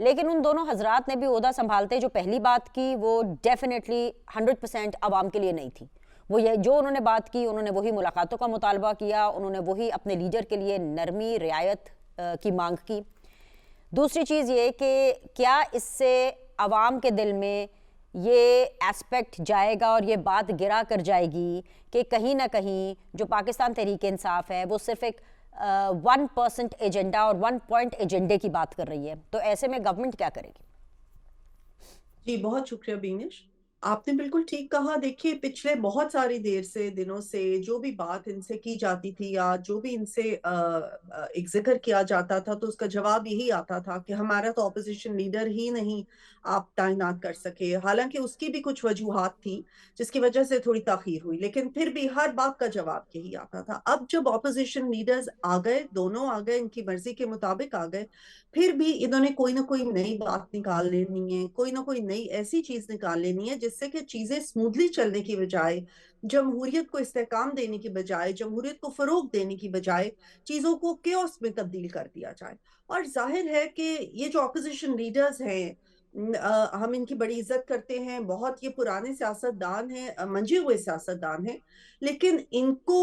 لیکن ان دونوں حضرات نے بھی عہدہ سنبھالتے جو پہلی بات کی وہ ڈیفینیٹلی 100% عوام کے لیے نہیں تھی. وہ یہ جو انہوں نے بات کی، انہوں نے وہی ملاقاتوں کا مطالبہ کیا، انہوں نے وہی اپنے لیڈر کے لیے نرمی رعایت کی مانگ کی. دوسری چیز یہ کہ کیا اس سے عوام کے دل میں یہ ایسپیکٹ جائے گا اور یہ بات گرا کر جائے گی کہ کہیں نہ کہیں جو پاکستان تحریک انصاف ہے وہ صرف ایک 1% ایجنڈا اور 1 پوائنٹ ایجنڈے کی بات کر رہی ہے. تو ایسے میں گورنمنٹ کیا کرے گی؟ جی بہت شکریہ بینش، آپ نے بالکل ٹھیک کہا. دیکھیے پچھلے بہت ساری دنوں سے جو بھی بات ان سے کی جاتی تھی یا جو بھی ان سے ایک ذکر کیا جاتا تھا تو اس کا جواب یہی آتا تھا کہ ہمارا تو اپوزیشن لیڈر ہی نہیں آپ تعینات کر سکے. حالانکہ اس کی بھی کچھ وجوہات تھی جس کی وجہ سے تھوڑی تاخیر ہوئی، لیکن پھر بھی ہر بات کا جواب یہی آتا تھا. اب جب اپوزیشن لیڈرز آ گئے، دونوں آ گئے، ان کی مرضی کے مطابق آ گئے، پھر بھی انہوں نے کوئی نہ کوئی نئی بات نکال لینی ہے، کوئی نہ کوئی نئی ایسی چیز نکال لینی ہے جس سے کہ چیزیں سموتھلی چلنے کی بجائے، جمہوریت کو استحکام دینے کی بجائے، جمہوریت کو فروغ دینے کی بجائے چیزوں کو کیوس میں تبدیل کر دیا جائے. اور ظاہر ہے کہ یہ جو اپوزیشن لیڈرز ہیں، ہم ان کی بڑی عزت کرتے ہیں، بہت یہ پرانے سیاست دان ہیں، منجے ہوئے سیاست دان ہیں، لیکن ان کو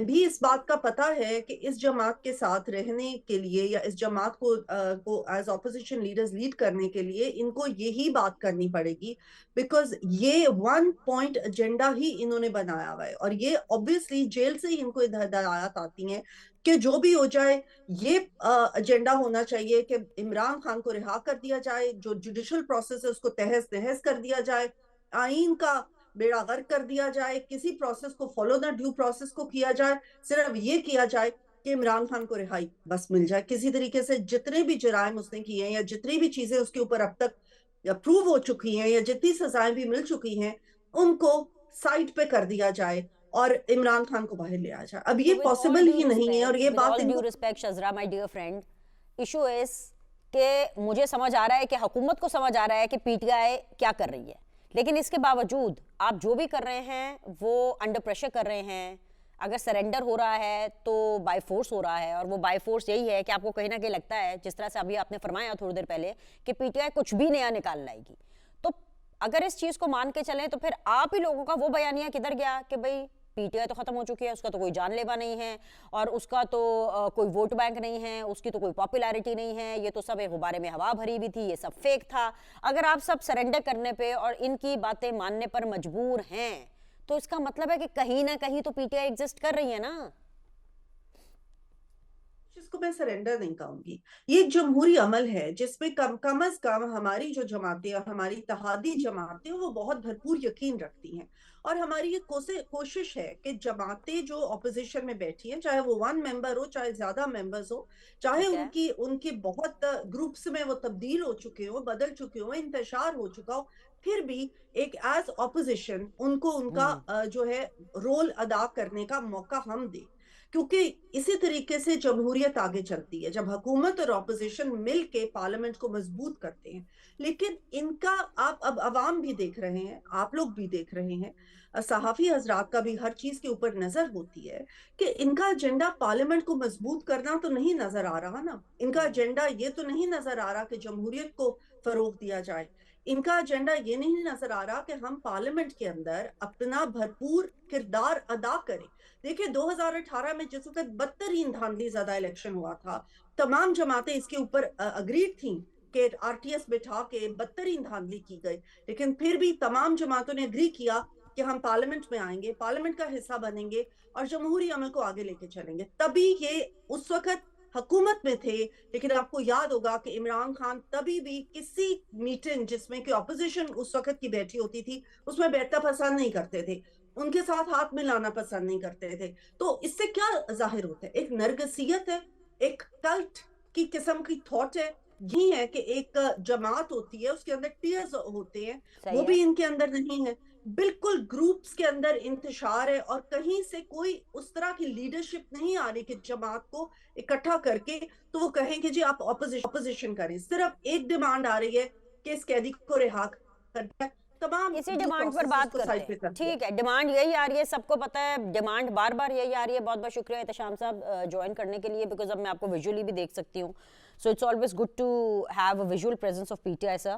بھی اس بات کا پتہ ہے کہ اس جماعت کے ساتھ رہنے کے لیے یا اس جماعت کو ایز اپوزیشن لیڈرز لیڈ کرنے کے لیے ان کو یہی بات کرنی پڑے گی، بیکاز یہ 1 پوائنٹ ایجنڈا ہی انہوں نے بنایا ہوا ہے. اور یہ obviously جیل سے ہی ان کو ہدایات آتی ہیں کہ جو بھی ہو جائے یہ ایجنڈا ہونا چاہیے کہ عمران خان کو رہا کر دیا جائے، جو جوڈیشل پروسیس ہے اس کو تہز نہز کر دیا جائے، آئین کا بیڑا غرق کر دیا جائے، کسی پروسیس کو فالو نہ ڈیو پروسیس کو کیا جائے، صرف یہ کیا جائے کہ عمران خان کو رہائی بس مل جائے. کسی طریقے سے جتنے بھی جرائم اس نے کیے ہیں یا جتنی بھی چیزیں اس کے اوپر اب تک اپروو ہو چکی ہیں یا جتنی سزائیں بھی مل چکی ہیں ان کو سائٹ پہ کر دیا جائے اور عمران خان کو باہر لے آ جائے. اب تو یہ پاسبل ہی نہیں ہے اور یہ with بات all ان due کو respect شزرا my dear friend, issue is کہ مجھے سمجھ آ رہا ہے کہ حکومت کو سمجھ آ رہا ہے کہ پی ٹی آئی کیا کر رہی ہے، لیکن اس کے باوجود آپ جو بھی کر رہے ہیں وہ انڈر پریشر کر رہے ہیں. اگر سرنڈر ہو رہا ہے تو بائی فورس ہو رہا ہے، اور وہ بائی فورس یہی ہے کہ آپ کو کہیں نہ کہیں لگتا ہے، جس طرح سے ابھی آپ نے فرمایا تھوڑی دیر پہلے، کہ پی ٹی آئی کچھ بھی نیا نکال لائے گی. تو اگر اس چیز کو مان کے چلیں تو پھر آپ ہی لوگوں کا وہ بیانیہ کدھر گیا کہ بھئی پی ٹی آئی تو ختم ہو چکی ہے، اس کا تو کوئی جان لیوا نہیں ہے اور اس کا تو کوئی ووٹ بینک نہیں ہے، اس کی تو کوئی پاپولیرٹی نہیں ہے، یہ تو سب ایک غبارے میں ہوا بھری بھی تھی، یہ سب فیک تھا. اگر آپ سب سرنڈر کرنے پہ اور ان کی باتیں ماننے پر مجبور ہیں تو اس کا مطلب ہے کہ کہیں نہ کہیں تو پی ٹی آئی ایگزسٹ کر رہی ہے نا. جس کو میں سرنڈر نہیں کہوں گی، یہ ایک جمہوری عمل ہے جس میں کم از کم ہماری جو جماعتیں اور ہماری اتحادی جماعتیں وہ بہت بھرپور یقین رکھتی ہیں. اور ہماری یہ کوشش ہے کہ جماعتیں جو اپوزیشن میں بیٹھی ہیں، چاہے وہ 1 ممبر ہو چاہے زیادہ ممبرز ہو، چاہے ٹھیک ہے. ان کی بہت گروپس میں وہ تبدیل ہو چکے ہوں، بدل چکے ہوں، انتشار ہو چکا ہو، پھر بھی ایک ایز اپوزیشن ان کو ان کا جو ہے رول ادا کرنے کا موقع ہم دیں. کیونکہ اسی طریقے سے جمہوریت آگے چلتی ہے جب حکومت اور اپوزیشن مل کے پارلیمنٹ کو مضبوط کرتے ہیں. لیکن ان کا آپ اب عوام بھی دیکھ رہے ہیں، آپ لوگ بھی دیکھ رہے ہیں، صحافی حضرات کا بھی ہر چیز کے اوپر نظر ہوتی ہے کہ ان کا ایجنڈا پارلیمنٹ کو مضبوط کرنا تو نہیں نظر آ رہا نا. ان کا ایجنڈا یہ تو نہیں نظر آ رہا کہ جمہوریت کو فروغ دیا جائے. ان کا ایجنڈا یہ نہیں نظر آ رہا کہ ہم پارلیمنٹ کے اندر اپنا بھرپور کردار ادا کریں. دیکھیں 2018 میں جس وقت بدترین دھاندلی زدہ الیکشن ہوا تھا، تمام جماعتیں اس کے اوپر اگریڈ تھیں کہ آر ٹی ایس بٹھا کے بدترین دھاندلی کی گئی، لیکن پھر بھی تمام جماعتوں نے اگری کیا کہ ہم پارلیمنٹ میں آئیں گے، پارلیمنٹ کا حصہ بنیں گے اور جمہوری عمل کو آگے لے کے چلیں گے. تبھی یہ اس وقت حکومت میں تھے. لیکن آپ کو یاد ہوگا کہ عمران خان تبھی بھی کسی میٹنگ جس میں کہ اپوزیشن اس وقت کی بیٹھی ہوتی تھی اس میں بیٹھنا پسند نہیں کرتے تھے، ان کے ساتھ ہاتھ ملانا پسند نہیں کرتے تھے. تو اس سے کیا ظاہر ہوتا ہے؟ ایک نرگسیت ہے، ایک کلٹ کی قسم کی تھاٹ ہے. یہی ہے کہ ایک جماعت ہوتی ہے، اس کے اندر ٹیئرز ہوتے ہیں، وہ صحیح ہے. بھی ان کے اندر نہیں ہے. بالکل گروپس کے اندر انتشار ہے اور کہیں سے کوئی اس طرح کی لیڈرشپ نہیں آ رہی کہ جماعت کو اکٹھا کر کے تو وہ کہیں کہ جی آپ اپوزیشن کریں. صرف ایک ڈیمانڈ آ رہی ہے کہ اس قیدی کو رہا کر دیا، تمام اسی ڈیو ڈیمانڈ پر پروسیسز بات کو کرتے سائڈ ہیں. پہ کر دیا. ٹھیک ہے، ڈیمانڈ یہی آ رہی ہے، سب کو پتہ ہے ڈیمانڈ بار بار یہی آ رہی ہے. بہت بہت شکریہ احتشام صاحب جوائن کرنے کے لیے، بیکاز اب میں آپ کو ویژولی بھی دیکھ سکتی ہوں. So it's always good to have a visual presence of PTI, sir.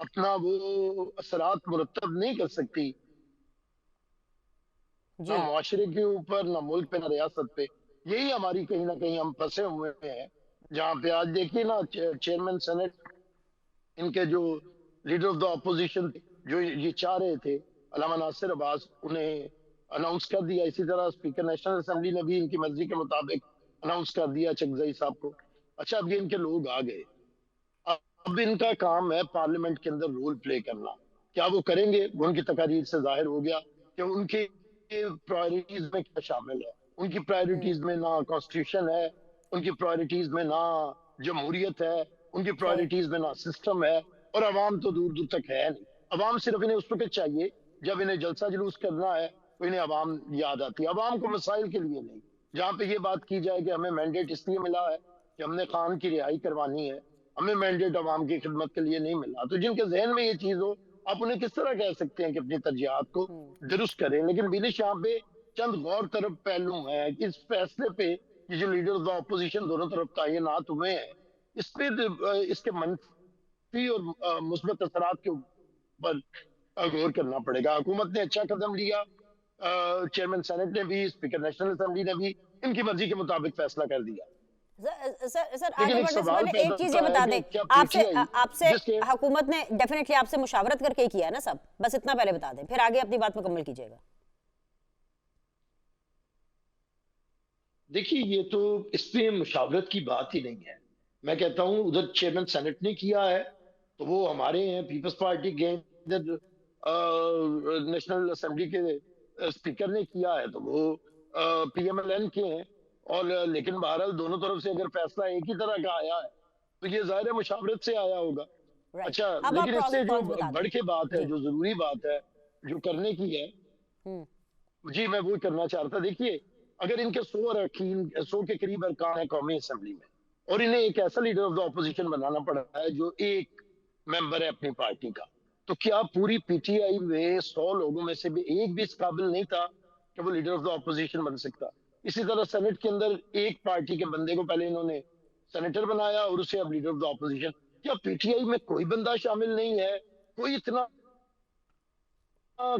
اپنا وہ اثرات مرتب نہیں کر سکتی، نہ جی معاشرے کے اوپر، نہ ملک پہ، نہ ریاست پہ. یہی ہماری کہیں نہ کہیں ہم پھنسے ہوئے ہیں. جہاں پہ آج دیکھیے نا چیئرمین سینٹ ان کے جو لیڈر آف دا اپوزیشن جو یہ چاہ رہے تھے علامہ ناصر عباس، انہیں اناؤنس کر دیا. اسی طرح اسپیکر نیشنل اسمبلی نے بھی ان کی مرضی کے مطابق اناؤنس کر دیا چکزئی صاحب کو. اچھا اب یہ ان کے لوگ آ گئے، اب ان کا کام ہے پارلیمنٹ کے اندر رول پلے کرنا. کیا وہ کریں گے؟ وہ ان کی تقاریر سے ظاہر ہو گیا کہ ان کی پرائرٹیز میں کیا شامل ہے. ان کی پرائرٹیز میں نہ کانسٹیٹیوشن ہے، ان کی پرائرٹیز میں نہ جمہوریت ہے، ان کی صحیح پرائرٹیز میں نہ سسٹم ہے، اور عوام تو دور دور تک ہے نہیں. عوام صرف انہیں اس وقت چاہیے جب انہیں جلسہ جلوس کرنا ہے تو انہیں عوام یاد آتی ہے. عوام کو مسائل کے لیے نہیں. جہاں پہ یہ بات کی جائے کہ ہمیں مینڈیٹ اس لیے ملا ہے کہ ہم نے خان کی رہائی کروانی ہے، ہمیں مینڈیٹ عوام کی خدمت کے لیے نہیں ملا. تو جن کے ذہن میں یہ چیز ہو، آپ انہیں کس طرح کہہ سکتے ہیں کہ اپنی ترجیحات کو درست کریں. لیکن بینش یہاں پہ چند غور طرف پہلو ہیں کہ اس فیصلے پہ یہ جو لیڈر آف دا اپوزیشن دونوں طرف تعینات ہوئے ہیں، اس پہ اس کے منفی اور مثبت اثرات کے اوپر غور کرنا پڑے گا. حکومت نے اچھا قدم لیا، چیئرمین سینٹ نے بھی، اسپیکر نیشنل اسمبلی نے بھی ان کی مرضی کے مطابق فیصلہ کر دیا. سر لیکن آگے ایک بڑھنے سے سوال پہلے پیدا ایک چیز یہ ہوتا ہے بتا کہ دیں، کیا پی آپ ٹی سے آئی آپ سے جس کے حکومت نے ڈیفینیٹلی آپ سے مشاورت کر کے ہی کیا ہے نا سب، بس اتنا پہلے بتا دیں، پھر آگے اپنی بات مکمل کیجیے گا. دیکھیے یہ تو اس پہ مشاورت کی بات ہی نہیں ہے. میں کہتا ہوں ادھر چیئرمین سینٹ نے کیا ہے تو وہ ہمارے ہیں پیپلز پارٹی کے، ادھر نیشنل اسمبلی کے اسپیکر نے کیا ہے تو وہ پی ایم ایل این کے ہیں. اور لیکن بہرحال دونوں طرف سے اگر فیصلہ ایک ہی طرح کا آیا ہے تو یہ ظاہر مشاورت سے آیا ہوگا. رائٹ، اچھا اب آپ لیکن اس پروز سے اینڈ جو کونس بتا دیں. بڑھ کے بات ہے، جی جو ضروری بات ہے، جو کرنے کی ہے، جی میں وہ کرنا چاہتا تھا. دیکھیے اگر ان کے 100 کے قریب ارکان ہیں قومی اسمبلی میں، اور انہیں ایک ایسا لیڈر آف دا اپوزیشن بنانا پڑا ہے جو ایک ممبر ہے اپنی پارٹی کا، تو کیا پوری پی ٹی آئی میں 100 لوگوں میں سے بھی ایک بھی اس قابل نہیں تھا کہ وہ لیڈر آف دا اپوزیشن بن سکتا؟ اسی طرح سینٹ کے اندر ایک پارٹی کے بندے کو پہلے انہوں نے سینیٹر بنایا اور اسے اب لیڈر آف دا اپوزیشن. کیا پی ٹی آئی میں کوئی بندہ شامل نہیں ہے، کوئی اتنا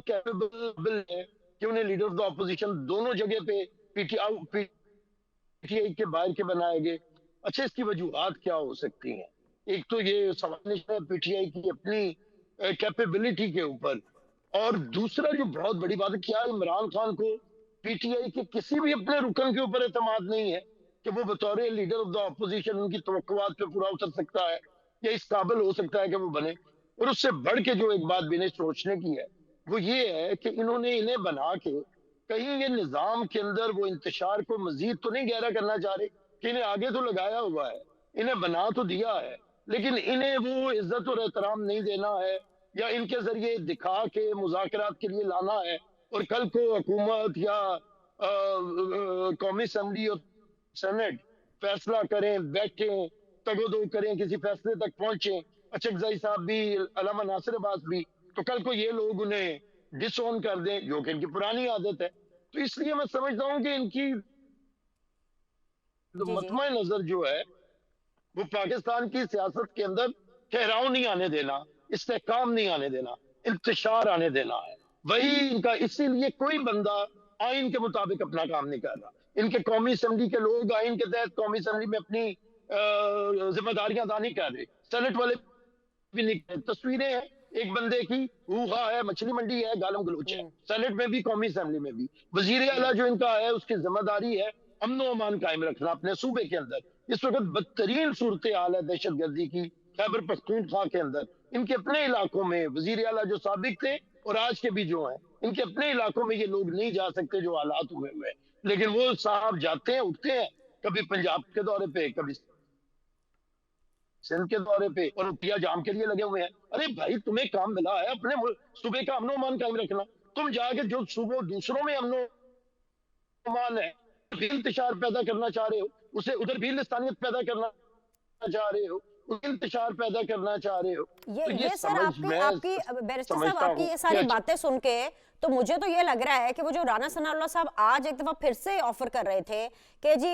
کیپیبل ہے کہ انہیں لیڈر آف دا اپوزیشن دونوں جگہ پہ پی ٹی آئی کے باہر کے بنائے گئے؟ اچھا اس کی وجوہات کیا ہو سکتی ہیں؟ ایک تو یہ سوال ہے پی ٹی آئی کی اپنی کیپیبلٹی کے اوپر، اور دوسرا جو بہت بڑی بات ہے، کیا عمران خان کو پی ٹی آئی کے کسی بھی اپنے رکن کے اوپر اعتماد نہیں ہے کہ وہ بطور لیڈر آف دا اپوزیشن ان کی توقعات پہ پورا اتر سکتا ہے یا اس قابل ہو سکتا ہے کہ وہ بنے؟ اور اس سے بڑھ کے جو ایک بات بھی نے سوچنے کی ہے وہ یہ ہے کہ انہوں نے انہیں بنا کے کہیں یہ نظام کے اندر وہ انتشار کو مزید تو نہیں گہرا کرنا چاہ رہے کہ انہیں آگے تو لگایا ہوا ہے، انہیں بنا تو دیا ہے، لیکن انہیں وہ عزت اور احترام نہیں دینا ہے یا ان کے ذریعے دکھا کے مذاکرات کے لیے لانا ہے، اور کل کو حکومت یا قومی اسمبلی اور سینٹ فیصلہ کریں، بیٹھیں، تگ و دو کریں، کسی فیصلے تک پہنچیں، اچکزئی صاحب بھی، علامہ ناصر عباس بھی، تو کل کو یہ لوگ انہیں ڈس اون کر دیں جو کہ ان کی پرانی عادت ہے. تو اس لیے میں سمجھتا ہوں کہ ان کی جی جی مطمئن نظر جو ہے وہ پاکستان کی سیاست کے اندر ٹھہراؤ نہیں آنے دینا، استحکام نہیں آنے دینا، انتشار آنے دینا ہے. وہی ان کا، اسی لیے کوئی بندہ آئین کے مطابق اپنا کام نہیں کر رہا. ان کے قومی اسمبلی کے لوگ آئین کے تحت قومی اسمبلی میں اپنی ذمہ داریاں ادا نہیں کر رہے، سینٹ والے بھی نہیں کر رہے. تصویریں ہیں ایک بندے کی، اوہا ہے، مچھلی منڈی ہے، گالم گلوچ ہے، سینٹ میں بھی قومی اسمبلی میں بھی. وزیر اعلیٰ جو ان کا ہے اس کی ذمہ داری ہے امن و امان قائم رکھنا اپنے صوبے کے اندر. اس وقت بدترین صورتحال ہے دہشت گردی کی خیبر پختونخوا کے اندر. ان کے اپنے علاقوں میں وزیر اعلیٰ جو سابق تھے اور آج کے بھی جو ہیں، ان کے اپنے علاقوں میں یہ لوگ نہیں جا سکتے جو حالات ہوئے ہوئے، لیکن وہ صاحب جاتے ہیں، اٹھتے ہیں، کبھی پنجاب کے دورے پہ، کبھی سندھ کے دورے پہ، اور پیا جام کے لیے لگے ہوئے ہیں. ارے بھائی تمہیں کام ملا ہے اپنے صوبے کا امن و امان قائم رکھنا، تم جا کے جو صوبوں دوسروں میں امن و امان ہے بھی انتشار پیدا کرنا چاہ رہے ہو، اسے ادھر بھی لسانیت پیدا کرنا چاہ رہے ہو، اس انتشار پیدا کرنا چاہ رہے ہو. تو یہ سر میں آپ کی بیرسٹر صاحب سمجھتا آپ کی ہوں یہ ساری کہ باتیں سن کے تو مجھے تو یہ لگ رہا ہے کہ وہ جو رانا ثناء اللہ صاحب آج ایک دفعہ پھر سے آفر کر رہے تھے کہ جی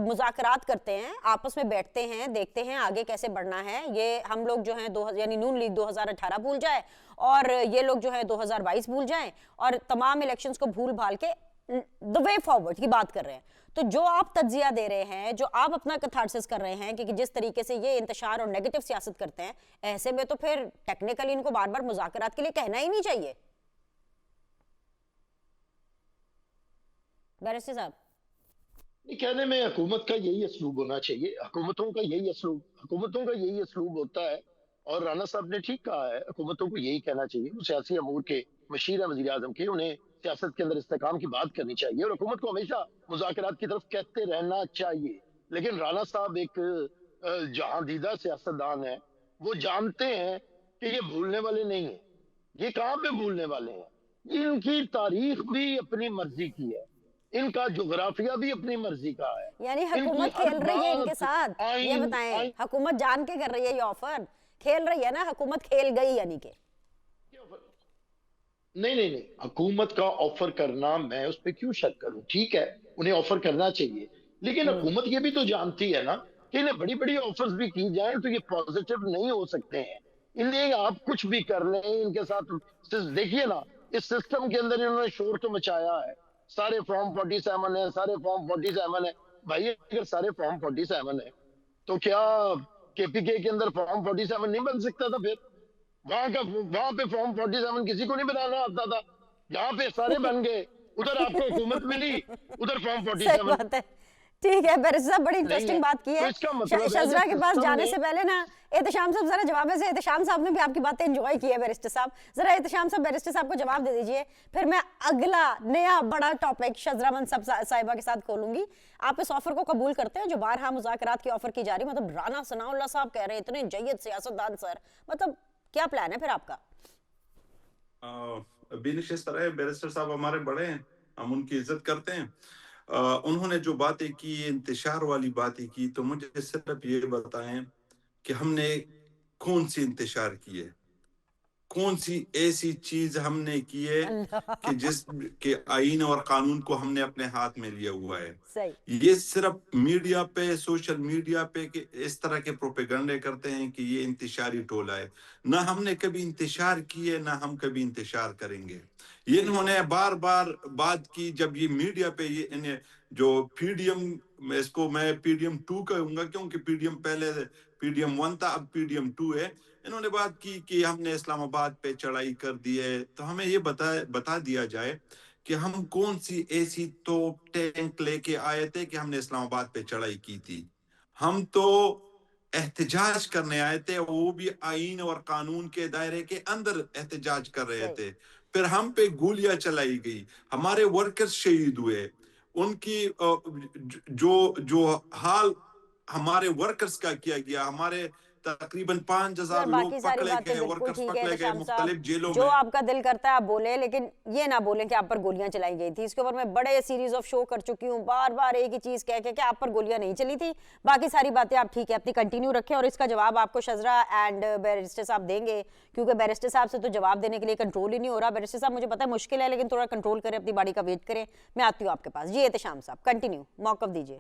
مذاکرات کرتے ہیں، آپس میں بیٹھتے ہیں، دیکھتے ہیں آگے کیسے بڑھنا ہے، یہ ہم لوگ جو ہیں یعنی نون لیگ 2018 بھول جائے اور یہ لوگ جو ہے 2022 بھول جائیں اور تمام الیکشنز کو بھول بھال کے the way forward کی بات کر رہے ہیں. تو جو آپ تجزیہ دے رہے ہیں، جو آپ اپنا کتھارسس کر رہے ہیں کہ جس طریقے سے یہ انتشار اور نیگیٹو سیاست کرتے ہیں، ایسے میں تو پھر ٹیکنیکلی ان کو بار بار مذاکرات کے لیے کہنا ہی نہیں چاہیے. بیرسٹر صاحب کہنے میں حکومت کا یہی اسلوب ہونا چاہیے، حکومتوں کا یہی اسلوب ہوتا ہے. اور رانا صاحب نے ٹھیک کہا ہے، حکومتوں کو یہی کہنا چاہیے. وہ سیاسی امور کے مشیر ہیں وزیر اعظم کے، انہیں سیاست کے اندر استحکام کی بات کرنی چاہیے اور حکومت کو ہمیشہ مذاکرات کی طرف کہتے رہنا چاہیے. لیکن رانا صاحب ایک جہاں دیدہ سیاستدان ہیں، وہ جانتے ہیں کہ یہ بھولنے والے نہیں ہیں. یہ کہاں پہ بھولنے والے ہیں؟ ان کی تاریخ بھی اپنی مرضی کی ہے، ان کا جغرافیہ بھی اپنی مرضی کا ہے. یعنی ان کی حکومت ہر کھیل رہی ہے ان کے بات ساتھ، یہ آئین بتائیں حکومت جان کے کر رہی ہے یہ آفر؟ کھیل رہی ہے نا حکومت، کھیل گئی یعنی کہ نہیں، حکومت کا آفر کرنا میں اس پہ کیوں شک کروں؟ ٹھیک ہے، انہیں آفر کرنا چاہیے، لیکن حکومت یہ بھی تو جانتی ہے نا کہ انہیں بڑی بڑی آفرز بھی کی جائیں تو یہ پازیٹیو نہیں ہو سکتے ہیں. انہیں آپ کچھ بھی کر لیں ان کے ساتھ. دیکھیے نا، اس سسٹم کے اندر انہوں نے شور تو مچایا ہے. سارے فارم 47 ہیں، سارے فارم 47 ہیں. بھائی اگر سارے فارم 47 ہیں تو کیا کے پی کے اندر فارم 47 نہیں بن سکتا تھا؟ پھر وہاں پہ فارم 47 کسی کو نہیں بنانا آتا تھا، یہاں پہ سارے بن گئے. ادھر آپ کو حکومت ملی، ادھر فارم صحیح 47. بات ہے. ٹھیک ہے بیرسٹر صاحب، بڑی نہیں انٹرسٹنگ ہے بات کی تو ہے. اس کا مطلب ہے شزرا کہ کے پاس سسٹم جانے نے سے پہلے نا احتشام صاحب ذرا جواب سے، احتشام صاحب نے بھی آپ کی باتیں انجوائے کی ہے بیرسٹر صاحب، ذرا احتشام صاحب بیرسٹر صاحب کو جواب دے دیجئے، پھر میں اگلا نیا بڑا ٹاپک شزرا منصب صاحبہ کے ساتھ کھولوں گی. آپ اس آفر کو قبول کرتے ہیں جو بارہا مذاکرات کی آفر کی جا رہی؟ مطلب رانا ثناء اللہ صاحب کہہ رہے ہیں اتنے جید سیاستدان سر، مطلب کیا پلان ہے پھر آپ کا؟ ابھی نشست رہے بیرسٹر صاحب ہمارے بڑے ہیں، ہم ان کی عزت کرتے ہیں. انہوں نے جو باتیں کی، انتشار والی باتیں کی، تو مجھے صرف یہ بتائیں کہ ہم نے کون سی انتشار کی ہے، کون سی ایسی چیز ہم نے کی ہے کہ جس کے آئین اور قانون کو ہم نے اپنے ہاتھ میں لیا ہوا ہے. صحیح. یہ صرف میڈیا پہ، سوشل میڈیا پہ کہ اس طرح کے پروپیگنڈے کرتے ہیں کہ یہ انتشاری ٹولہ ہے. نہ ہم نے کبھی انتشار کی ہے، نہ ہم کبھی انتشار کریں گے. یہ انہوں نے بار بار بات کی جب یہ میڈیا پہ یہ انہیں جو پی ڈی ایم، اس کو میں پی ڈی ایم 2 کہوں گا کیونکہ پی ڈی ایم پہلے پی ڈی ایم 1 تھا، اب پی ڈی ایم 2 ہے. انہوں نے بات کی کہ ہم نے اسلام آباد پہ چڑھائی کر دی ہے. تو ہمیں یہ بتا دیا جائے کہ ہم کون سی ایسی توپ ٹینک لے کے آئے تھے کہ ہم نے اسلام آباد پہ چڑھائی کی تھی. ہم تو احتجاج کرنے آئے تھے، وہ بھی آئین اور قانون کے دائرے کے اندر احتجاج کر رہے تھے. پھر ہم پہ گولیاں چلائی گئی، ہمارے ورکرز شہید ہوئے. ان کی جو حال ہمارے ورکرز کا کیا گیا، ہمارے تقریباً 5000 لوگ باقی ساری پکڑے باتیں گئے، بالکل ورکرز ٹھیک ہے پکڑے گئے احتشام صاحب، مختلف جیلوں جو میں. آپ کا دل کرتا ہے آپ بولیں، لیکن یہ نہ بولیں کہ آپ پر گولیاں چلائی گئی تھی. اس کے اوپر میں بڑے سیریز آف شو کر چکی ہوں، بار بار ایک ہی چیز کہہ کے کہ آپ پر گولیاں نہیں چلی تھی. باقی ساری باتیں آپ ٹھیک ہے اپنی کنٹینیو رکھیں، اور اس کا جواب آپ کو شزرا اینڈ بیرسٹر صاحب دیں گے، کیونکہ بیرسٹر صاحب سے تو جواب دینے کے لیے کنٹرول ہی نہیں ہو رہا. بیرسٹر صاحب مجھے پتہ ہے مشکل ہے، لیکن تھوڑا کنٹرول کریں، اپنی باڑی کا ویٹ کریں. میں آتی ہوں آپ کے پاس. جی احتشام صاحب کنٹینیو، موقف دیجیے.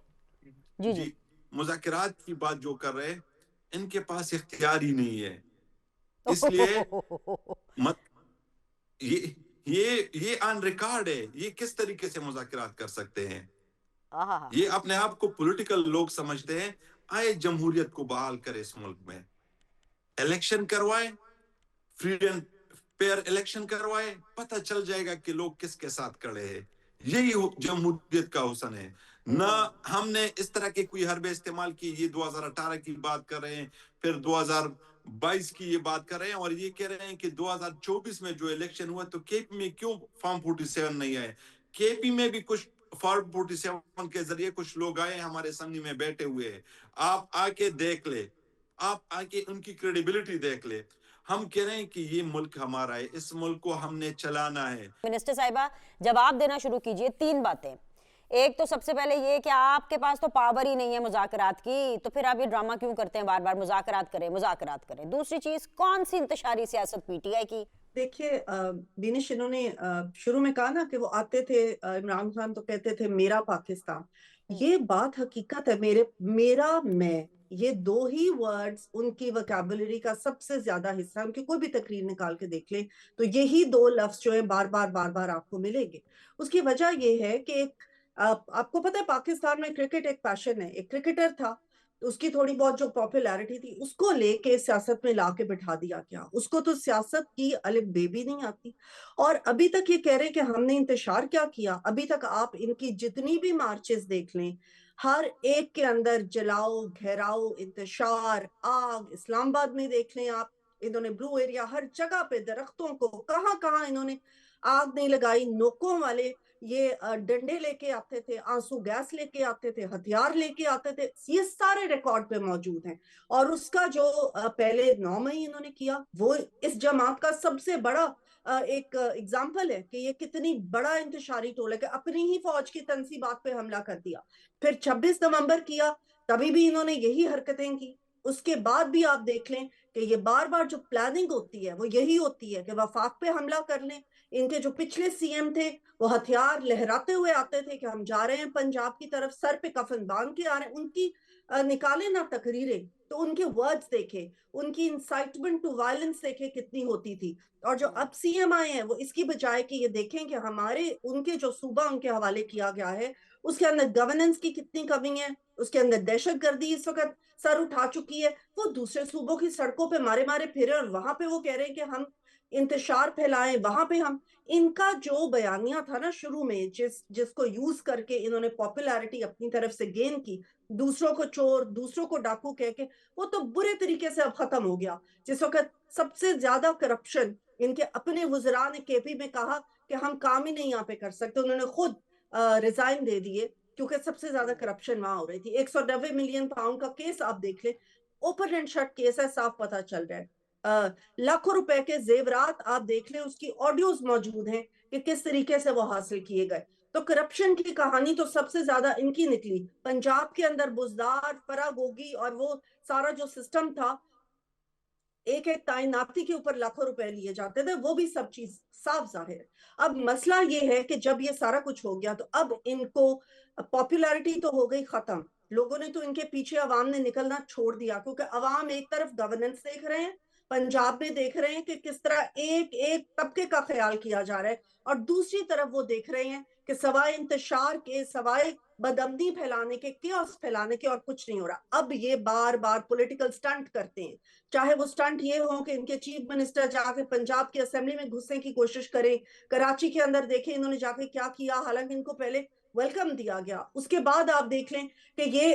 جی مذاکرات کی بات جو کر رہے، ان کے پاس اختیار ہی نہیں ہے. اس لیے یہ آن ریکارڈ ہے. یہ کس طریقے سے مذاکرات کر سکتے ہیں؟ یہ اپنے آپ کو پولیٹیکل لوگ سمجھتے ہیں. آئے جمہوریت کو بحال کرے اس ملک میں، الیکشن کروائے، فری اینڈ فیئر الیکشن کروائے، پتہ چل جائے گا کہ لوگ کس کے ساتھ کھڑے ہیں. یہی جمہوریت کا حسن ہے. نہ ہم نے اس طرح کے کوئی حربے استعمال کی. یہ 2018 کی بات کر رہے ہیں، پھر 2022 کی یہ بات کر رہے ہیں، اور یہ کہہ رہے ہیں کہ 2024 میں جو الیکشن ہوا تو کے پی میں کیوں فارم 47 نہیں آئے. کے پی میں بھی کچھ فارم 47 کے ذریعے کچھ لوگ آئے ہمارے سنگی میں بیٹھے ہوئے ہیں. آپ آ کے دیکھ لے، آپ آ کے ان کی کریڈیبلٹی دیکھ لے. ہم کہہ رہے ہیں کہ یہ ملک ہمارا ہے، اس ملک کو ہم نے چلانا ہے. منسٹر صاحبہ جواب دینا شروع کیجئے. 3 باتیں. ایک تو سب سے پہلے یہ کہ آپ کے پاس تو پاور ہی نہیں ہے مذاکرات کی، تو پھر آپ یہ ڈرامہ کیوں کرتے ہیں بار بار مذاکرات کریں. دوسری چیز کون سی انتشاری سیاست پی ٹی آئی کی؟ دیکھیے بینش، انہوں نے شروع میں کہا نا کہ وہ آتے تھے عمران خان تو کہتے تھے میرا پاکستان. یہ بات حقیقت ہے. میرا میں، یہ دو ہی ورڈز ان کی وکیبولری کا سب سے زیادہ حصہ ہے. ان کی کوئی بھی تقریر نکال کے دیکھ لیں تو یہی دو لفظ جو ہے بار بار آپ کو ملیں گے. اس کی وجہ یہ ہے کہ آپ کو پتہ ہے پاکستان میں کرکٹ ایک پیشن ہے. ایک کرکٹر تھا، اس کی تھوڑی بہت جو پاپولیرٹی تھی اس کو لے کے سیاست میں لا کے بٹھا دیا گیا. اس کو تو سیاست کی الف بے بھی نہیں آتی. اور ابھی تک یہ کہہ رہے کہ ہم نے انتشار کیا کیا. ابھی تک آپ ان کی جتنی بھی مارچز دیکھ لیں، ہر ایک کے اندر جلاؤ، گھیراؤ، انتشار، آگ. اسلام آباد میں دیکھ لیں آپ، انہوں نے بلو ایریا ہر جگہ پہ درختوں کو کہاں انہوں نے آگ نہیں لگائی. نوکوں والے یہ ڈنڈے لے کے آتے تھے، آنسو گیس لے کے آتے تھے، ہتھیار لے کے آتے تھے. یہ سارے ریکارڈ پہ موجود ہیں. اور اس کا جو پہلے 9 مئی انہوں نے کیا، وہ اس جماعت کا سب سے بڑا ایک اگزامپل ہے کہ یہ کتنی بڑا انتشاری ٹول ہے کہ اپنی ہی فوج کی تنصیبات پہ حملہ کر دیا. پھر 26 نومبر کیا، تبھی بھی انہوں نے یہی حرکتیں کی. اس کے بعد بھی آپ دیکھ لیں کہ یہ بار جو پلاننگ ہوتی ہے وہ یہی ہوتی ہے کہ وفاق پہ حملہ کر لیں. ان کے جو پچھلے سی ایم تھے وہ ہتھیار لہراتے ہوئے آتے تھے کہ ہم جا رہے ہیں پنجاب کی طرف، سر پہ کفن باندھ کے آ رہے ہیں. ان کی نکالے نہ تقریریں تو ان کے ورڈز دیکھے، ان کی انسائٹمنٹ ٹو وائلنس دیکھے کتنی ہوتی تھی. اور جو اب سی ایم آئے ہیں وہ اس کی بجائے کہ یہ دیکھیں کہ ان کے جو صوبہ ان کے حوالے کیا گیا ہے اس کے اندر گورننس کی کتنی کمی ہے، اس کے اندر دہشت گردی اس وقت سر اٹھا چکی ہے. وہ دوسرے صوبوں کی سڑکوں پہ مارے پھرے اور وہاں پہ وہ کہہ رہے ہیں کہ ہم انتشار پھیلائیں. وہاں پہ ان کا جو بیانیہ تھا نا شروع میں، جس کو یوز کر کے انہوں نے پاپولیرٹی اپنی طرف سے گین کی، دوسروں کو چور، دوسروں کو ڈاکو کہہ کے، وہ تو برے طریقے سے اب ختم ہو گیا. جس وقت سب سے زیادہ کرپشن ان کے اپنے وزراء نے کے پی میں کہا کہ ہم کام ہی نہیں یہاں پہ کر سکتے، انہوں نے خود ریزائن دے دیے کیونکہ سب سے زیادہ کرپشن وہاں ہو رہی تھی. 190 ملین پاؤنڈ کا کیس آپ دیکھ لیں، اوپن اینڈ شٹ کیس ہے، صاف پتہ چل رہا ہے. لاکھوں روپے کے زیورات آپ دیکھ لیں، اس کی آڈیوز موجود ہیں کہ کس طریقے سے وہ حاصل کیے گئے. تو کرپشن کی کہانی تو سب سے زیادہ ان کی نکلی. پنجاب کے اندر بزدار، فراگوگی اور وہ سارا جو سسٹم تھا، ایک تعیناتی کے اوپر لاکھوں روپے لیے جاتے تھے، وہ بھی سب چیز صاف ظاہر ہے. اب مسئلہ یہ ہے کہ جب یہ سارا کچھ ہو گیا تو اب ان کو پاپولیرٹی تو ہو گئی ختم. لوگوں نے تو ان کے پیچھے عوام نے نکلنا چھوڑ دیا، کیونکہ عوام ایک طرف گورننس دیکھ رہے ہیں، پنجاب میں دیکھ رہے ہیں کہ کس طرح ایک طبقے کا خیال کیا جا رہا ہے، اور دوسری طرف وہ دیکھ رہے ہیں کہ سوائے انتشار کے، سوائے بدامنی پھیلانے کے، کیوس پھیلانے کے اور کچھ نہیں ہو رہا. اب یہ بار پولیٹیکل سٹنٹ کرتے ہیں، چاہے وہ سٹنٹ یہ ہو کہ ان کے چیف منسٹر جا کے پنجاب کی اسمبلی میں گھسنے کی کوشش کریں. کراچی کے اندر دیکھیں انہوں نے جا کے کیا کیا، حالانکہ ان کو پہلے ویلکم دیا گیا. اس کے بعد آپ دیکھ لیں کہ یہ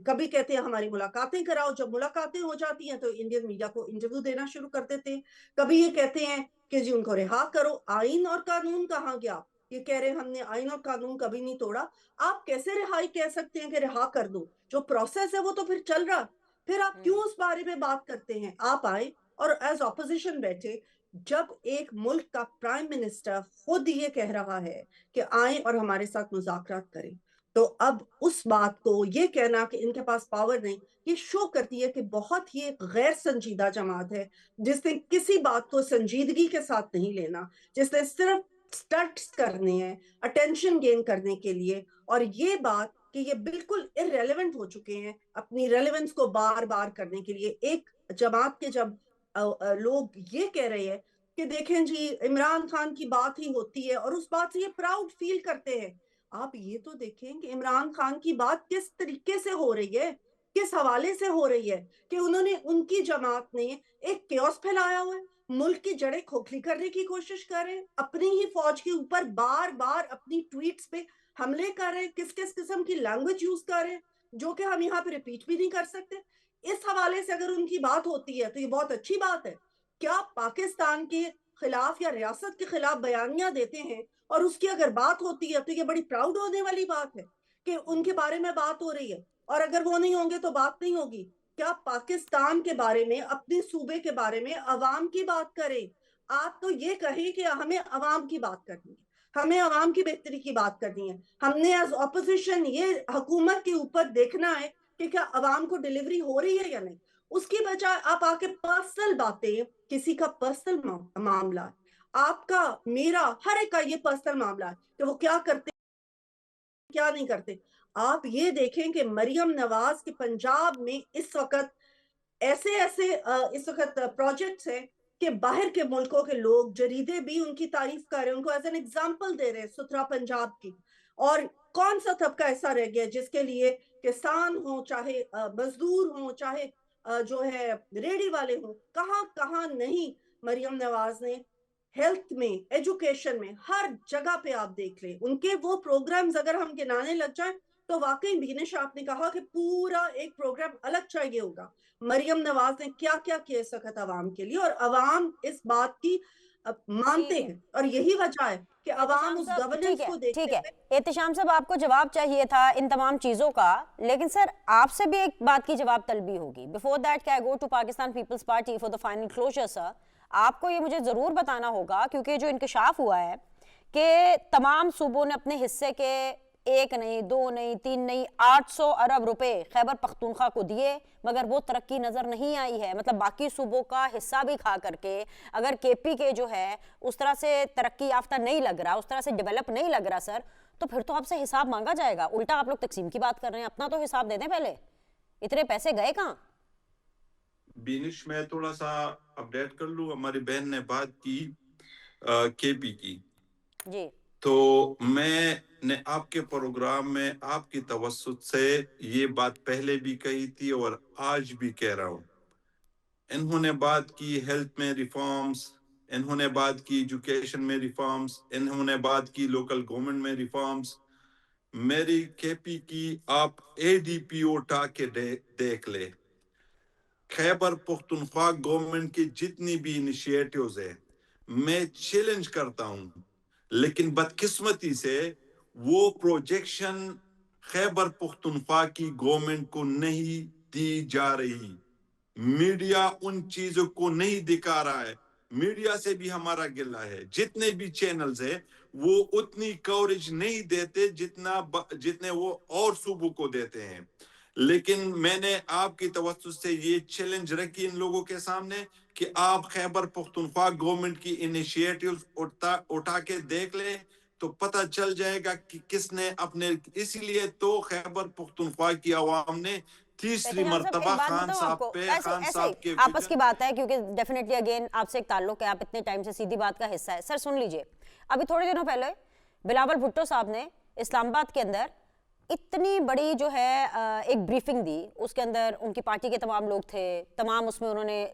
کبھی کہتے ہیں ہماری ملاقاتیں کراؤ، جب ملاقاتیں ہو جاتی ہیں تو انڈین میڈیا کو انٹرویو دینا شروع کر دیتے ہیں. کبھی یہ کہتے ہیں کہ جی ان کو رہا کرو. آئین اور قانون کہاں گیا؟ یہ کہہ رہے ہیں ہم نے آئین اور قانون کبھی نہیں توڑا. آپ کیسے رہائی کہہ سکتے ہیں کہ رہا کر دو؟ جو پروسیس ہے وہ تو پھر چل رہا. پھر آپ کیوں اس بارے میں بات کرتے ہیں؟ آپ آئے اور ایز اپوزیشن بیٹھے. جب ایک ملک کا پرائم منسٹر خود یہ کہہ رہا ہے کہ آئیں اور ہمارے ساتھ مذاکرات کریں، تو اب اس بات کو یہ کہنا کہ ان کے پاس پاور نہیں، یہ شو کرتی ہے کہ بہت ہی ایک غیر سنجیدہ جماعت ہے، جس نے کسی بات کو سنجیدگی کے ساتھ نہیں لینا، جس نے صرف سٹنٹس کرنے ہیں اٹینشن گین کرنے کے لیے. اور یہ بات کہ یہ بالکل irrelevant ہو چکے ہیں اپنی ریلیونس کو بار کرنے کے لیے. ایک جماعت کے جب لوگ یہ کہہ رہے ہیں کہ دیکھیں جی عمران خان کی بات ہی ہوتی ہے اور اس بات سے یہ پراؤڈ فیل کرتے ہیں، آپ یہ تو دیکھیں کہ عمران خان کی بات کس طریقے سے ہو رہی ہے، کس حوالے سے ہو رہی ہے، کہ انہوں نے، ان کی جماعت نے ایک کیوس پھیلایا ہوا ہے، ملک کی جڑیں کھوکھلی کرنے کی کوشش کر رہے ہیں، اپنی ہی فوج کے اوپر بار اپنی ٹویٹس پہ حملے کر رہے ہیں، کس قسم کی لینگویج یوز کر رہے ہیں جو کہ ہم یہاں پہ ریپیٹ بھی نہیں کر سکتے. اس حوالے سے اگر ان کی بات ہوتی ہے تو یہ بہت اچھی بات ہے. کیا پاکستان کے خلاف یا ریاست کے خلاف بیانیاں دیتے ہیں اور اس کی اگر بات ہوتی ہے تو یہ بڑی پراؤڈ ہونے والی بات ہے کہ ان کے بارے میں بات ہو رہی ہے، اور اگر وہ نہیں ہوں گے تو بات نہیں ہوگی. کیا پاکستان کے بارے میں، اپنے صوبے کے بارے میں عوام کی بات کریں؟ آپ تو یہ کہیں کہ ہمیں عوام کی بات کرنی ہے. ہمیں عوام کی بہتری کی بات کرنی ہے. ہم نے ایز اپوزیشن یہ حکومت کے اوپر دیکھنا ہے کہ کیا عوام کو ڈیلیوری ہو رہی ہے یا نہیں. اس کی بجائے آپ آ کے پرسنل باتیں, کسی کا پرسنل معاملہ, آپ کا میرا ہر ایک کا یہ پرسنل معاملہ ہے کہ وہ کیا کرتے کیا نہیں کرتے. آپ یہ دیکھیں کہ مریم نواز کے پنجاب میں اس وقت ایسے اس وقت پروجیکٹس ہیں کہ باہر کے ملکوں کے لوگ, جریدے بھی ان کی تعریف کر رہے ہیں, ان کو ایز این ایگزامپل دے رہے ہیں ستھرا پنجاب کی. اور کون سا طبقہ ایسا رہ گیا جس کے لیے کسان ہوں, چاہے مزدور ہوں, چاہے جو ہے ریڑھی والے ہوں, کہاں کہاں نہیں مریم نواز نے ہیلتھ میں, ایجوکیشن میں, ہر جگہ پہ آپ دیکھ لیں ان کے وہ پروگرامز. اگر ہم گنانے لگ جائیں تو واقعی بینش آپ نے کہا کہ پورا ایک پروگرام الگ چاہیے ہوگا. مریم نواز نے کیا کیا کیا اس وقت عوام کے لیے, اور عوام اس بات کی مانتے ہیں, اور یہی وجہ ہے کہ عوام اس گورننس کو دیکھتے ٹھیک ہے احتشام صاحب, آپ کو جواب چاہیے تھا ان تمام چیزوں کا, لیکن سر آپ سے بھی ایک بات کی جواب طلبی ہوگی. بیفور دیٹ کہ I go to Pakistan People's Party for the final closure sir, آپ کو یہ مجھے ضرور بتانا ہوگا, کیونکہ جو انکشاف ہوا ہے کہ تمام صوبوں نے اپنے حصے کے 1 نہیں 2 نہیں 3 نہیں 800 ارب روپے خیبر پختونخوا کو دیے, مگر وہ ترقی نظر نہیں آئی ہے. مطلب باقی صوبوں کا حصہ بھی کھا کر کے اگر کے پی کے جو ہے اس طرح سے ترقی یافتہ نہیں لگ رہا, اس طرح سے ڈیولپ نہیں لگ رہا سر, تو پھر تو آپ سے حساب مانگا جائے گا. الٹا آپ لوگ تقسیم کی بات کر رہے ہیں, اپنا تو حساب دے دیں پہلے. اتنے پیسے گئے کہاں؟ بینش میں تھوڑا سا اپڈیٹ کر لوں. ہماری بہن نے بات کی کے پی کی, جی تو میں نے آپ کے پروگرام میں آپ کی توسط سے یہ بات پہلے بھی کہی تھی اور آج بھی کہہ رہا ہوں. انہوں نے بات کی ہیلتھ میں ریفارمز, انہوں نے بات کی ایجوکیشن میں ریفارمز, انہوں نے بات کی لوکل گورنمنٹ میں ریفارمز. میری کے پی کی آپ اے ڈی پی اٹھا کے دیکھ لے. خیبر پختونخوا گورنمنٹ کی جتنی بھی انیشیٹیوز ہیں میں چیلنج کرتا ہوں, لیکن بدقسمتی سے وہ پروجیکشن خیبر پختونخوا کی گورنمنٹ کو نہیں دی جا رہی. میڈیا ان چیزوں کو نہیں دکھا رہا ہے. میڈیا سے بھی ہمارا گلہ ہے, جتنے بھی چینلز ہیں وہ اتنی کوریج نہیں دیتے جتنے وہ اور صوبوں کو دیتے ہیں. لیکن میں نے آپ کی توسط سے یہ چیلنج رکھی ان لوگوں کے سامنے کہ آپ خیبر پختونخوا گورنمنٹ کی انیشیٹیوز اٹھا کے دیکھ لیں تو پتہ چل جائے گا کہ کس نے اپنے, اسی لیے تو خیبر پختونخوا کی عوام نے تیسری مرتبہ خان صاحب پہ, خان صاحب کے آپس کی بات ہے, کیونکہ ڈیفینیٹلی اگین آپ سے ایک تعلق ہے, آپ اتنے ٹائم سے سیدھی بات کا حصہ ہے. سر سن لیجئے, ابھی تھوڑے دنوں پہلے بلاول بھٹو صاحب نے اسلام آباد کے اندر اتنی بڑی جو ہے ایک بریفنگ دی, اس کے اندر ان کی پارٹی کے تمام لوگ تھے, تمام اس میں انہوں نے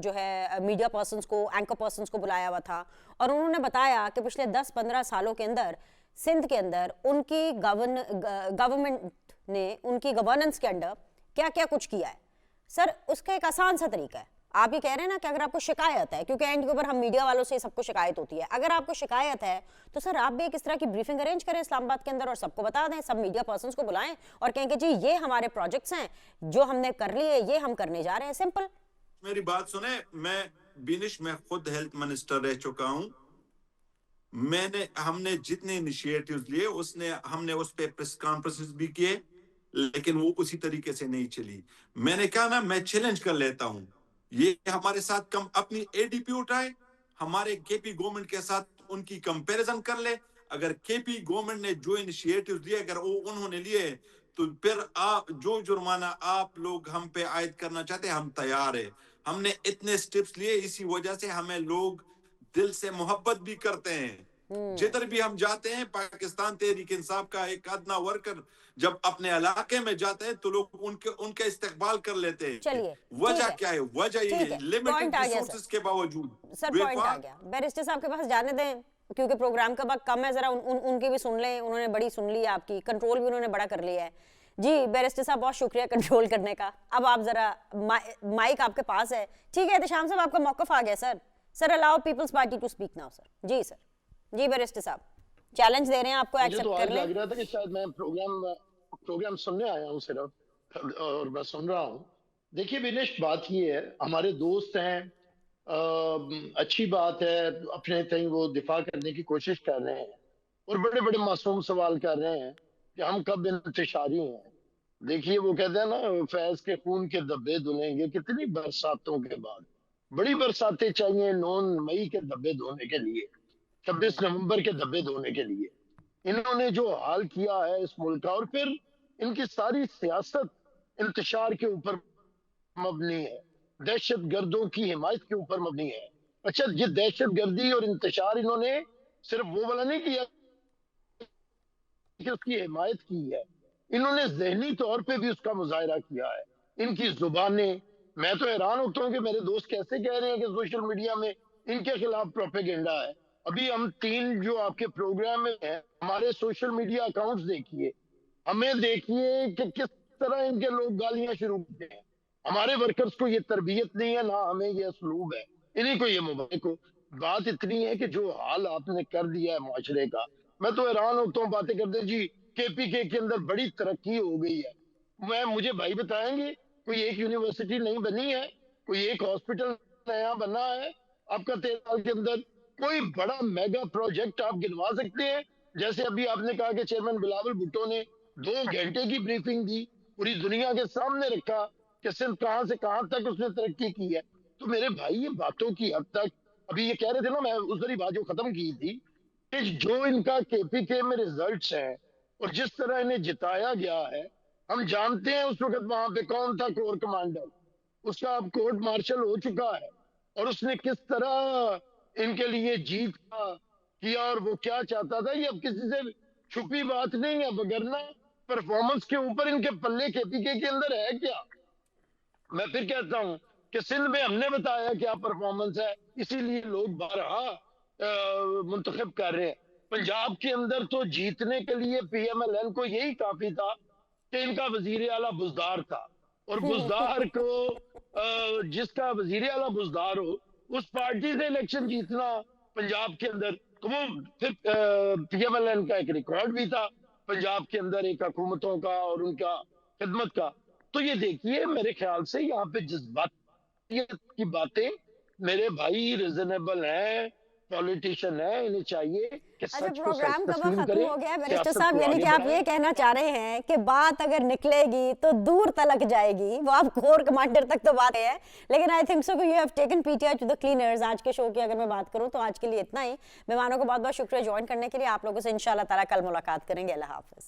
جو ہے میڈیا پرسنز کو, اینکر پرسنز کو بلایا ہوا تھا, اور انہوں نے بتایا کہ پچھلے 10-15 سالوں کے اندر سندھ کے اندر ان کی گورنمنٹ نے ان کی گورننس کے انڈر کیا کیا کچھ کیا ہے. سر اس کا ایک آسان سا طریقہ ہے, آپ یہ کہہ رہے ہیں نا کہ اگر آپ کو شکایت ہے, کیونکہ اینڈ کے اوپر ہم میڈیا والوں سے سب کو شکایت ہوتی ہے, اگر آپ کو شکایت ہے تو سر آپ بھی ایک اس طرح کی بریفنگ ارینج کریں اسلام آباد کے اندر اور سب کو بتا دیں, سب میڈیا پرسنز کو بلائیں اور کہیں کہ جی یہ ہمارے پروجیکٹس ہیں جو ہم نے کر لیے, یہ ہم کرنے جا رہے ہیں. سمپل. میری بات سنیں, میں بینش میں خود ہیلتھ منسٹر رہ چکا ہوں. ہم نے جتنے انیشیٹیوز لیے ہم نے اس پہ پریس کانفرنسز بھی کیے, لیکن وہ اسی طریقے سے نہیں چلی. میں نے کہا نا, میں چیلنج کر لیتا ہوں, یہ ہمارے ساتھ اپنی اے ڈی پی اٹھائے, ہمارے کے پی گورنمنٹ کے ساتھ ان کی کمپیریزن کر لے. اگر کے پی گورنمنٹ نے جو انیشیٹیوز لیے اگر وہ انہوں نے لیے تو پھر جو جرمانہ آپ لوگ ہم پہ عائد کرنا چاہتے ہیں ہم تیار ہیں. ہم نے اتنے سٹیپس لیے, اسی وجہ سے ہمیں لوگ دل سے محبت بھی کرتے ہیں. جدھر بھی ہم جاتے ہیں, پاکستان تحریک انصاف کا ایک ادنا ورکر جب اپنے علاقے میں جاتے ہیں تو لوگ ان کا استقبال کر لیتے ہیں. چلیے وجہ کیا ہے؟ وجہ یہ ہے لمیٹڈ ریسورسز کے باوجود. سر پوائنٹ آ گیا, بیرسٹر صاحب کے پاس جانے دیں کیونکہ پروگرام کا وقت کم ہے, ذرا ان کی بھی سن لیں, انہوں نے بڑی سن لی آپ کی, کنٹرول بھی انہوں نے بڑا کر لیا ہے. جی بیرسٹر صاحب بہت شکریہ کنٹرول کرنے کا. اب آپ ذرا مائک آپ کے پاس ہے, ٹھیک ہے احتشام صاحب آپ کا موقف آ گیا. Sir allow Peoples Party to speak now sir. جی سر, جی بیرسٹر صاحب چیلنج دے رہے ہیں آپ کو, ایکسپٹ کر لیں. مجھے تو آج لگ رہا تھا کہ شاید میں پروگرام سننے آیا ہوں صرف, اور میں سن رہا ہوں. دیکھیے بینش, بات یہ ہے, ہمارے دوست ہیں, اچھی بات ہے, اپنے تئیں وہ دفاع کرنے کی کوشش کر رہے ہیں, اور بڑے بڑے معصوم سوال کر رہے ہیں کہ ہم کب انتشاری ہیں. دیکھیے وہ کہتے ہیں نا فیض کے خون کے دھبے دھلیں گے کتنی برساتوں کے بعد. بڑی برساتیں چاہیے 9 مئی کے دھبے دھونے کے لیے, 26 نومبر کے دھبے دھونے کے لیے. انہوں نے جو حال کیا ہے اس ملک کا, اور پھر ان کی ساری سیاست انتشار کے اوپر مبنی ہے, دہشت گردوں کی حمایت کے اوپر مبنی ہے. اچھا یہ دہشت گردی اور انتشار انہوں نے صرف وہ والا نہیں کیا کہ اس کی حمایت کی ہے, انہوں نے ذہنی طور پہ بھی اس کا مظاہرہ کیا ہے. ان کی زبانیں, میں تو حیران ہوتا ہوں کہ میرے دوست کیسے کہہ رہے ہیں کہ سوشل میڈیا میں ان کے خلاف پروپیگنڈا ہے. ابھی ہم 3 جو آپ کے پروگرام میں ہیں, ہمارے سوشل میڈیا اکاؤنٹس دیکھیے, ہمیں دیکھیے کہ کس طرح ان کے لوگ گالیاں شروع کرتے ہیں. ہمارے ورکرز کو یہ تربیت نہیں ہے, نہ ہمیں یہ اسلوب ہے, انہیں کو یہ موبائل کو. بات اتنی ہے کہ جو حال آپ نے کر دیا ہے معاشرے کا, میں تو حیران ہوتا ہوں. باتیں کرتے جی KPK کے اندر بڑی ترقی ہو گئی ہے. مجھے بھائی بتائیں گے کوئی ایک یونیورسٹی نہیں بنی ہے, کوئی ایک ہاسپٹل نیا بنا ہے آپ کا 13 سال کے اندر؟ کوئی بڑا میگا پروجیکٹ آپ گنوا سکتے ہیں؟ جیسے ابھی آپ نے کہا کہ چیئرمین بلاول بھٹو نے 2 گھنٹے کی بریفنگ دی, پوری دنیا کے سامنے رکھا کہ سندھ کہاں سے کہاں تک اس نے ترقی کی ہے. تو میرے بھائی یہ باتوں کی حد تک, ابھی یہ کہہ رہے تھے نا, میں اس والی بات جو ختم کی تھی کہ جو ان کا KPK میں ریزلٹس ہیں اور جس طرح انہیں جتایا گیا ہے, ہم جانتے ہیں اس وقت وہاں پہ کون تھا کور کمانڈر, اس کا اب کورٹ مارشل ہو چکا ہے, اور اس نے کس طرح ان کے لیے جیت کا کیا اور وہ کیا چاہتا تھا, یہ اب کسی سے چھپی بات نہیں ہے. وگرنہ پرفارمنس کے اوپر ان کے پلے KPK کے اندر ہے کیا؟ میں پھر کہتا ہوں کہ سندھ میں ہم نے بتایا کیا پرفارمنس ہے, اسی لیے لوگ بارہا منتخب کر رہے ہیں. پنجاب کے اندر تو جیتنے کے لیے PMLN کو یہی کافی تھا کہ ان کا وزیر اعلیٰ بزدار تھا, اور بزدار کو جس کا وزیر اعلیٰ بزدار ہو اس پارٹی سے الیکشن جیتنا پنجاب کے اندر, تو وہ پھر PMLN کا ایک ریکارڈ بھی تھا پنجاب کے اندر ایک حکومتوں کا اور ان کا خدمت کا. تو یہ دیکھیے میرے خیال سے یہاں پہ جذباتیت کی باتیں میرے بھائی ریزنیبل ہیں, پولیٹیشین ہیں, انہیں چاہیے کہ اچھا سچ کو پروگرام سچ کا تسلیم وقت کریں, ختم ہو گیا ہے بیرسٹر سیاست صاحب, کو یعنی آگے کہ آپ بڑھائیں. یہ کہنا چاہ رہے ہیں کہ بات اگر نکلے گی تو دور تلک جائے گی, وہ آپ کور کمانڈر تک تو بات ہے, لیکن آئی تھنک سو کہ you have taken PTI to the cleaners. آج کے شو کی اگر میں بات کروں تو آج کے لیے اتنا ہی. مہمانوں کو بہت بہت شکریہ جوائن کرنے کے لیے. آپ لوگوں سے انشاءاللہ تعالیٰ کل ملاقات کریں گے. اللہ حافظ.